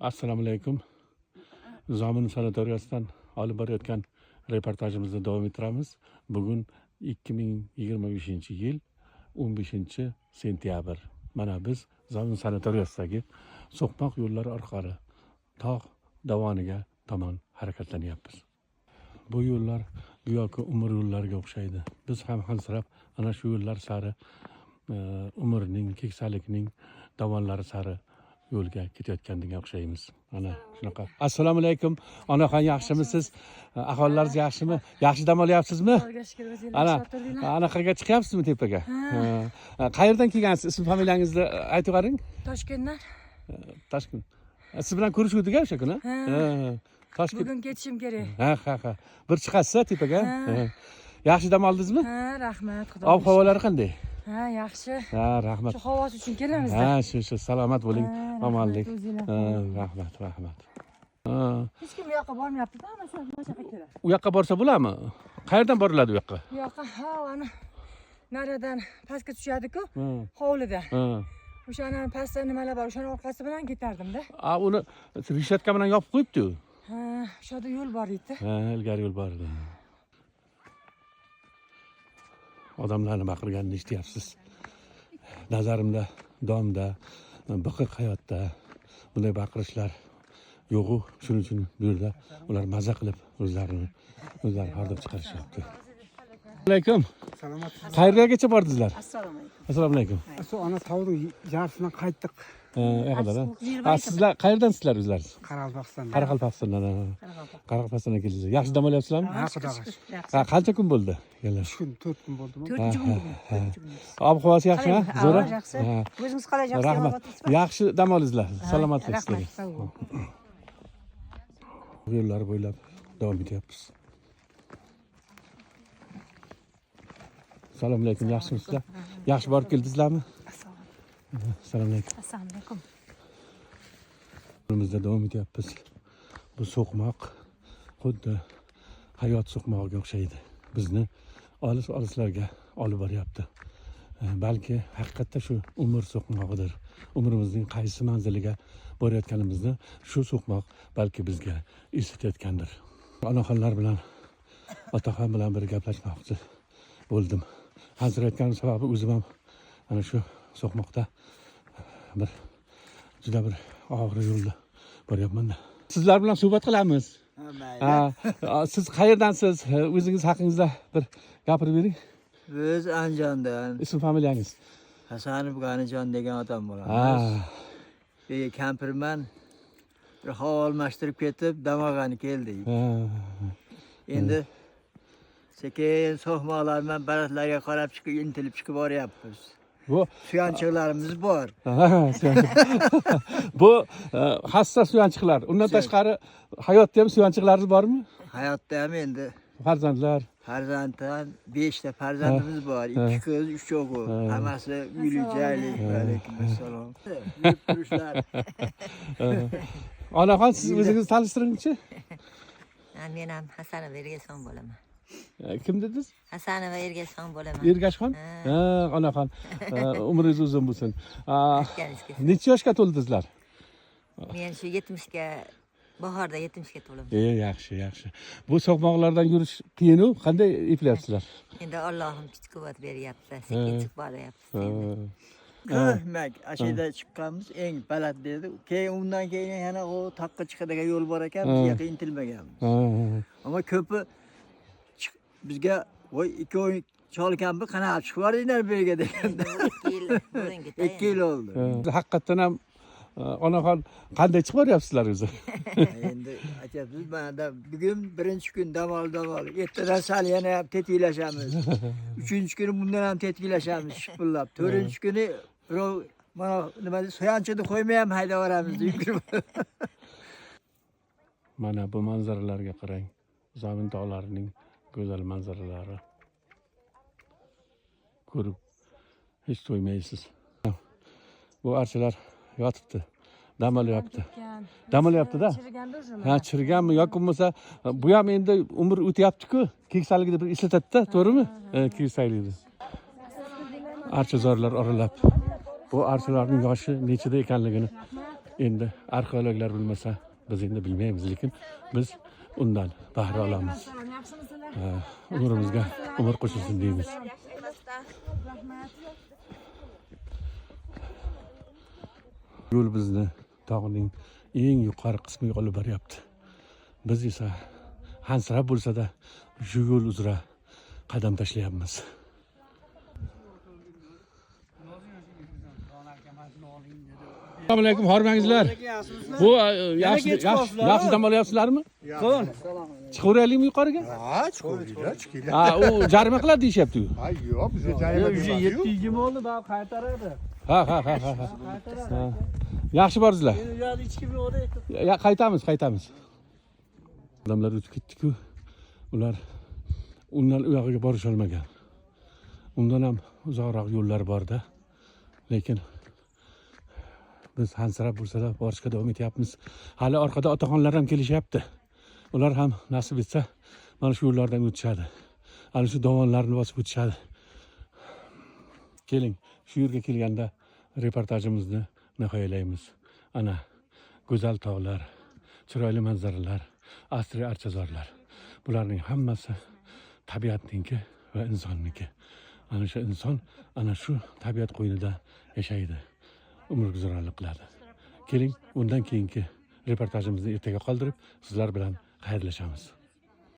Assalomu alaykum. Zomin sanatoriyasidan olib borayotgan reportajimizni davom ettiramiz. Bugun 2025-yil 15-sentyabr. Mana biz Zomin sanatoriyasidagi so'qmoq yo'llari orqali tog' davoniga tomon harakatlanyapmiz. Bu yo'llar go'yoki umr yo'llariga o'xshaydi. Biz ham hansirab ana shu yo'llar sari umrning, keksalikning davonlari sari yo'lga ketayotganga o'xshaymiz. Ana shunaqa. Assalomu alaykum. Onaxon, yaxshimisiz? Ahvollaringiz yaxshimi? Yaxshi dam olyapsizmi? Anaqaga chiqyapsizmi tepaga? Qayerdan kelgansiz? Ism familiyangizni aytib qo'ying. Toshkentdan. Toshkent. Siz bilan ko'rishuvdik o'sha kuni? Toshkent. Bugun ketishim kerak. Ha. Bir chiqasiz tepaga? Yaxshi dam oldingizmi? Ha, rahmat. Xudo. Ob-havolari qanday? Ha, yaxshi. Ha, rahmat. Shu havosi uchun kelamiz. Ha, shu salomat bo'ling. Omonlik. Rahmat. Hech kim bu yoqqa bormayapti-da, masalan, mana shu yoqqa keladi. U yoqqa borsa bo'ladimi? Qayerdan boriladi u yoqqa? Bu yoqqa ana naridan pastga tushadi-ku, hovlidan. O'shani pastda nimalar bor, o'shani orqasi bilan ketardim-da. Uni rishatka bilan yopib qo'yibdi-ku. Ha, o'sha yerda yo'l bor edi. Ha, ilgari yo'l bor edi. Odamlarning baqirganini eshityapsiz. Nazarimda, domda, biqiq hayotda bunday baqirishlar yo'q-u. Shuning uchun bu yerda ular maza qilib o'zlari hordiq chiqarishyapti. Alaykum. Salomatsiz. Qayergacha bordingizlar? Assalomu alaykum. Assalomu alaykum. Shu ana tavri yarisidan qaytdik. Sizlar qayerdansizlar o'zlaringiz? Qoraqalpog'istondan. Qoraqalpog'istondan. Qoraqalpog'istondan keldingizlar. Yaxshi dam olyapsizlarmi? Ha, xudo xo'sh. Qancha kun bo'ldi? Kellar. 3 kun, 4 kun bo'ldimi? 4 kun. Ob-havosi yaxshimi? Zo'ra? Yaxshi. O'zingiz qalay, yaxshi? Rahmat. Yaxshi dam olingizlar. Salomatlik sizlarga. Rahmat. Sog' bo'ling. Yo'llar bo'ylab davom etyapmiz. Assalomu alaykum, yaxshimisizlar? Yaxshi borib keldingizlarmi? Assalomu alaykum. Assalomu alaykum. Yo'limizda davom etyapmiz. Bu so'qmoq xuddi hayot so'qmog'iga o'xshaydi. Bizni olis-olislarga olib boryapti. Balki haqiqatda shu umr so'qmog'idir. Umrimizning qaysi manziliga borayotganimizni shu so'qmoq balki bizga eslatayotgandir. Onaxonlar bilan, otaxon bilan bir gaplashmoqchi bo'ldim. Hansirayotganim sababi o'zim ham ana shu so'qmoqda juda bir og'ir yo'lda boryapman. Sizlar bilan suhbat qilamiz. Siz qayerdansiz? O'zingiz haqingizda bir gapirib bering. Biz Andijondan. Ism familiyangiz? Hasanov G'anijon degan odam bo'lamiz. Kampirman bir havo almashtirib ketib, Damag'ani keldik. Endi sekin so'qmoqlar bilan baratlarga qarab chiqib, intilib chiqib boryapmiz. Bu Suyanchiqlarimiz bor. Bu hassas suyanchiqlar. Undan tashqari hayotda ham suyanchiqlaringiz bormi? Hayotda ham endi Farzandlar. farzanddan 5 ta farzandimiz bor. 2 qiz, 3 o'g'il. Hammasi uyli joyli. Alaykum assalom. Yurib turishlar. Onaxon, siz o'zingizni tanishtiringchi. Men ham Hasanova Ergason bo'laman. Kim dedingiz? Hasanova Ergason bo'laman. Ergashxon? Onaxon. Umringiz uzun bo'lsin. Necha yoshga to'ldingizlar? Men shu 70 ga bahorda 70 ga to'laman. Yaxshi. Bu so'qmoqlardan yurish qiyin-ku, qanday eplayapsizlar? Endi Allohim kuch-quvvat beryapti. Sekin chiqib boryapmiz. Ko'mak ashida chiqqanmiz eng baland dedi. Keyin undan keyin yana o taqqa chiqadigan yo'l bor ekan, biz yoqqa intilmaganmiz. Ammo ko'pi bizga voy 2 oy chol kampir qanaqa chiqib bordinglar bu yerga deganda. 2 yil oldi. Haqiqatan ham onaxon qanday chiqib boryapsizlar o'zi? Endi aytyapmiz, mana bugun birinchi kun dam ol. Ertadan sal yana ham tetiklashamiz. 3-kuni bundan ham tetiklashamiz shipillab. 4-kuni birov mana nima soyanchini qo'ymay ham haydab yuboramiz. Mana bu manzaralarga qarang. Zomin tog'larining go'zal manzaralari. Ko'rib hech to'ymaysiz. Bu archalar yotibdi. Dam olyapti-da. Ha, chiriganmi yoki bo'lmasa bu ham endi umr o'tyapti-ku, keksaligida bir eslatadi-da, to'g'rimi? Keksaligida. Archazorlar oralab bu archalarning yoshi nechida ekanligini Endi arxeologlar bilmasa biz endi bilmaymiz, lekin biz undan bahra olamiz. Yaxshimisizlar? Umurimizga umr qo'shilsin deymiz. Rahmat. Yo'l bizni tog'ning eng yuqori qismiga olib boryapti. Biz esa hansirab bo'lsa-da shu yo'l uzra qadam tashlayapmiz. Assalomu alaykum, hormangizlar. Bu yaxshi dam olyapsizlarmi? Chiqaveraylikmi yuqoriga? Ha, chiqinglar. Ha, u jarima qiladi deyishyapti-ku. Ha, yo'q, bizga jarima Уже 720 oldu daha qaytaradi. Ha. Yaxshi borsizlar. Qaytamiz. Odamlar o'tib ketdi-ku. Ular undan u yog'iga borisha olmagan. Undan ham uzoqroq yo'llar bor-da. Lekin biz hansirab bo'lsa-da borishga davom etyapmiz. Hali orqada otaxonlar ham kelishyapti. Ular ham nasib etsa mana shu yo'llardan o'tishadi. Ana shu dovonlarni bosib o'tishadi. Keling, shu yerga kelganda reportajimizni nihoyalaymiz. Ana go'zal tog'lar, chiroyli manzaralar, asriy archazorlar. Bularning hammasi tabiatniki va insonniki. Ana shu inson ana shu tabiat qo'ynida yashaydi. Umr guzaronlik qiladi. Keling, undan keyingi reportajimizni ertaga qoldirib, sizlar bilan xayrlashamiz.